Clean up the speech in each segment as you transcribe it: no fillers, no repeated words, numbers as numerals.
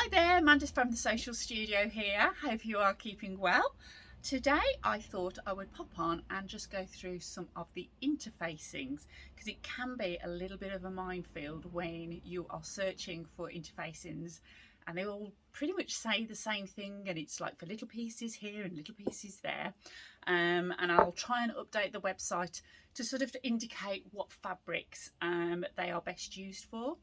Hi there, Amanda from the Social Studio here. Hope you are keeping well. Today I thought I would pop on and just go through some of the interfacings, because it can be a little bit of a minefield when you are searching for interfacings and they all pretty much say the same thing, and it's like for little pieces here and little pieces there. And I'll try and update the website to sort of indicate what fabrics they are best used for.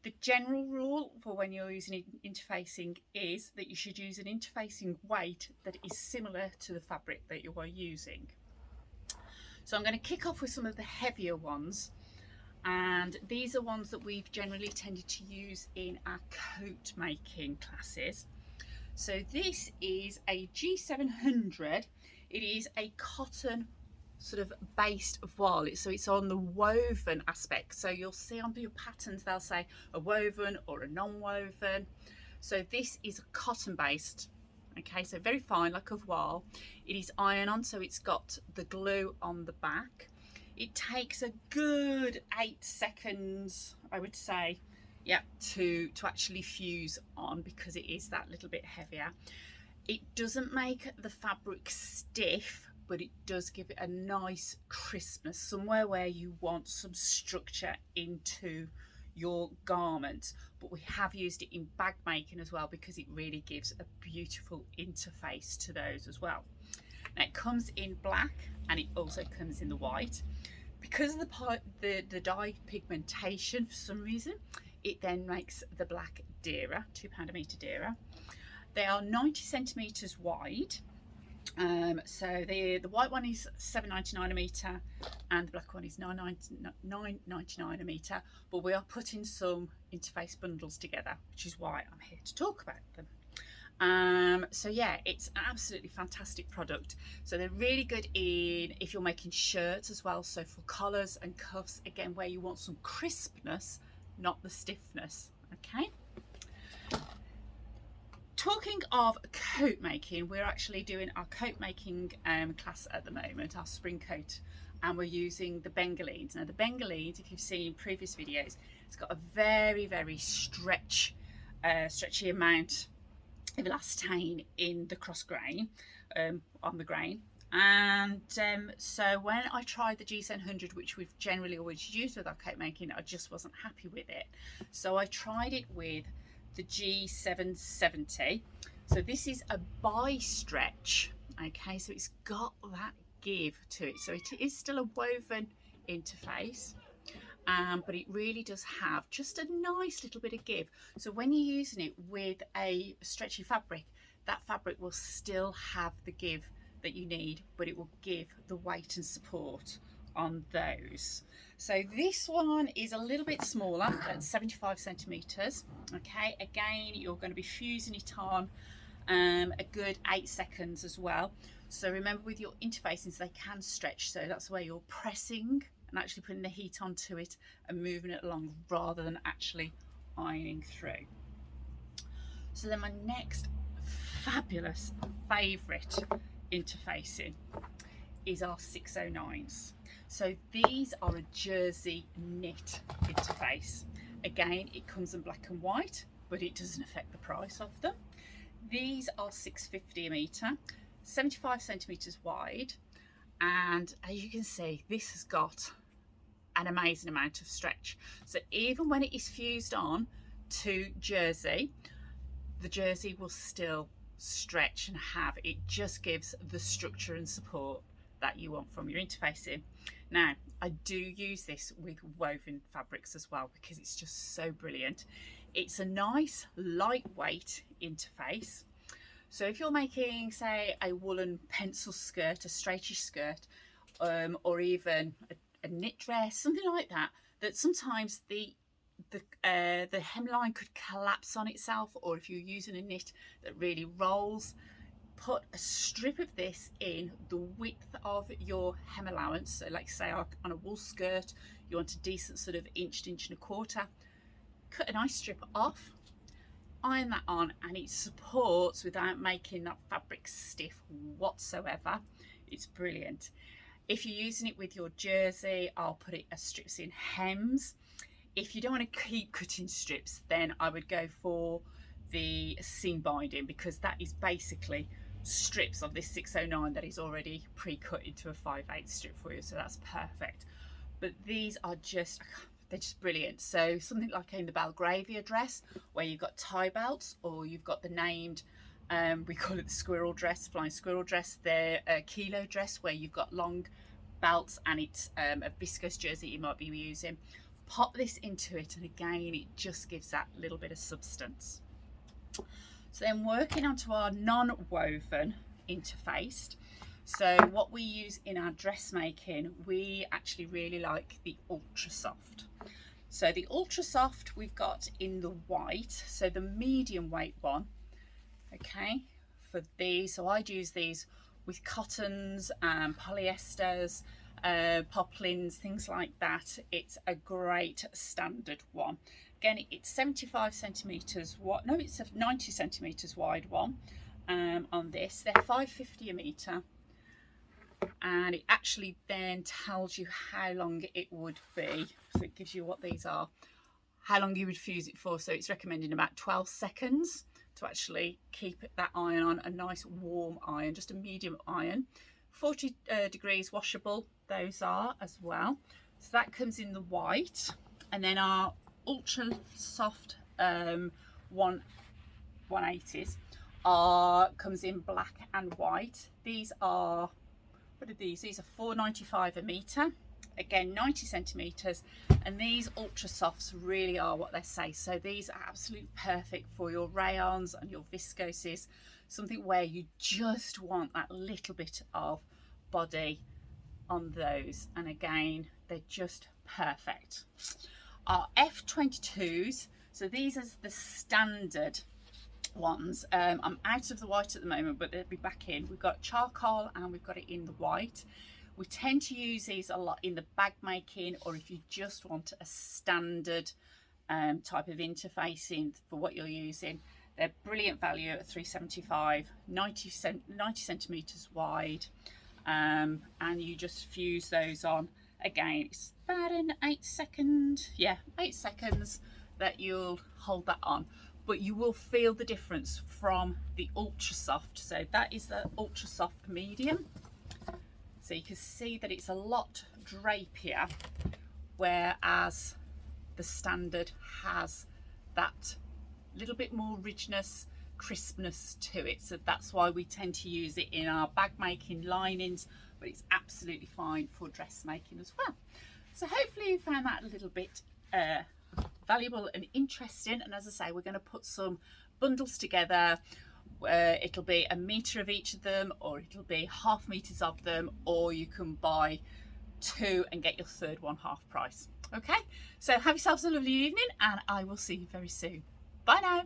The general rule for when you're using interfacing is that you should use an interfacing weight that is similar to the fabric that you are using. So I'm going to kick off with some of the heavier ones, and these are ones that we've generally tended to use in our coat making classes. So this is a G700. It is a cotton sort of based voile, so it's on the woven aspect. So you'll see on your patterns they'll say a woven or a non-woven. So this is cotton based, okay, so very fine like a voile. It is iron on, so it's got the glue on the back. It takes a good 8 seconds, I would say, yeah, to actually fuse on, because it is that little bit heavier. It doesn't make the fabric stiff, but it does give it a nice crispness, somewhere where you want some structure into your garment. But we have used it in bag making as well, because it really gives a beautiful interface to those as well. Now it comes in black and it also comes in the white. Because of the dye pigmentation, for some reason, it then makes the black dearer, £2 a metre dearer. They are 90 centimetres wide. So the white one is £7.99 a metre and the black one is £9.99 a metre, but we are putting some interface bundles together, which is why I'm here to talk about them. So yeah, it's an absolutely fantastic product. So they're really good in if you're making shirts as well, so for collars and cuffs, again, where you want some crispness, not the stiffness. Okay. Talking of coat making, we're actually doing our coat making class at the moment, our spring coat, and we're using the Bengalines. Now the Bengalines, if you've seen previous videos, it's got a very stretchy amount of elastane in the cross grain, on the grain. And so when I tried the G700, which we've generally always used with our coat making, I just wasn't happy with it. So I tried it with the G770. So this is a bi-stretch, okay, so it's got that give to it. So it is still a woven interface, but it really does have just a nice little bit of give. So when you're using it with a stretchy fabric, that fabric will still have the give that you need, but it will give the weight and support on those. So this one is a little bit smaller at 75 centimeters. Okay, again, you're going to be fusing it on a good 8 seconds as well. So remember, with your interfacings, they can stretch, so that's where you're pressing and actually putting the heat onto it and moving it along rather than actually ironing through. So then my next fabulous favorite interfacing is our 609s. So these are a jersey knit interface. Again, it comes in black and white, but it doesn't affect the price of them. These are £6.50 a metre, 75 centimetres wide, and as you can see, this has got an amazing amount of stretch. So even when it is fused on to jersey, the jersey will still stretch and have, it just gives the structure and support that you want from your interfacing. Now I do use this with woven fabrics as well, because it's just so brilliant. It's a nice lightweight interface. So if you're making, say, a woolen pencil skirt, a straightish skirt, or even a knit dress, something like that, that sometimes the hemline could collapse on itself, or if you're using a knit that really rolls, put a strip of this in the width of your hem allowance. So like say on a wool skirt, you want a decent sort of inch and a quarter, cut a nice strip off, iron that on, and it supports without making that fabric stiff whatsoever. It's brilliant. If you're using it with your jersey, I'll put it as strips in hems. If you don't want to keep cutting strips, then I would go for the seam binding, because that is basically strips of this 609 that is already pre-cut into a 5/8 strip for you, so that's perfect. But these are just, they're just brilliant. So something like in the Belgravia dress where you've got tie belts, or you've got the named we call it the squirrel dress, flying squirrel dress, the kilo dress where you've got long belts and it's a viscose jersey you might be using. Pop this into it, and again it just gives that little bit of substance. So then working onto our non-woven interfaced. So what we use in our dressmaking, we actually really like the ultra soft. So the ultra soft we've got in the white, so the medium weight one, okay, for these. So I'd use these with cottons and polyesters, poplins, things like that. It's a great standard one. Again, it's 75 centimeters wide. No, it's a 90 centimeters wide one. On this, they're $5.50 a meter, and it actually then tells you how long it would be. So it gives you what these are, how long you would fuse it for. So it's recommending about 12 seconds to actually keep that iron on, a nice warm iron, just a medium iron. 40 degrees washable, those are as well. So that comes in the white, and then our ultra soft 180s comes in black and white. These are, what are these? These are $4.95 a meter. Again, 90 centimeters, and these ultra softs really are what they say. So these are absolutely perfect for your rayons and your viscoses, something where you just want that little bit of body on those, and again they're just perfect. Our F22s, so these are the standard ones. I'm out of the white at the moment, but they'll be back in. We've got charcoal and we've got it in the white. We tend to use these a lot in the bag making, or if you just want a standard type of interfacing for what you're using. They're brilliant value at $3.75, 90 centimeters wide, and you just fuse those on. Again, it's about an 8 seconds that you'll hold that on, but you will feel the difference from the ultra soft. So that is the ultra soft medium. So you can see that it's a lot drapier, whereas the standard has that little bit more richness, crispness to it. So that's why we tend to use it in our bag making linings, but it's absolutely fine for dressmaking as well. So hopefully you found that a little bit valuable and interesting. And as I say, we're going to put some bundles together. It'll be a meter of each of them, or it'll be half meters of them, or you can buy two and get your third one half price. Okay, so have yourselves a lovely evening, and I will see you very soon. Bye now.